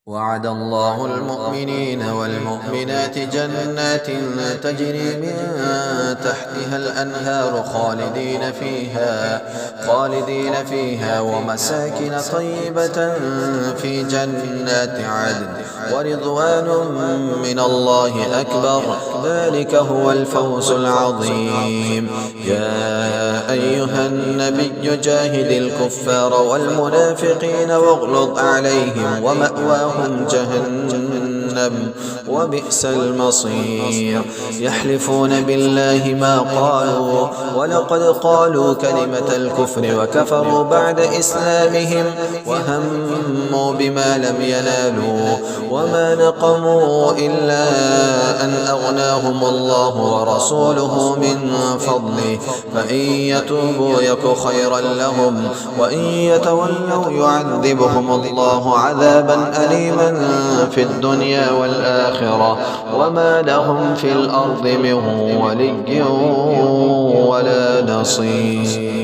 وعد الله المؤمنين والمؤمنات جنات تجري من تحتها الأنهار خالدين فيها ومساكن طيبة في جنات عدن ورضوان من الله أكبر، ذلك هو الفوز العظيم. يا أيها النبي جاهد الكفار والمنافقين واغلظ عليهم ومأواهم جهنم وبئس المصير. يحلفون بالله ما قالوا ولقد قالوا كلمة الكفر وكفروا بعد إسلامهم وهموا بما لم ينالوا وما نقموا إلا أن أغناهم الله ورسوله من فضله، فإن يتوبوا يك خيرا لهم وإن يتولوا يعذبهم الله عذابا أليما في الدنيا والآخرة وما لهم في الأرض من ولي ولا نصير.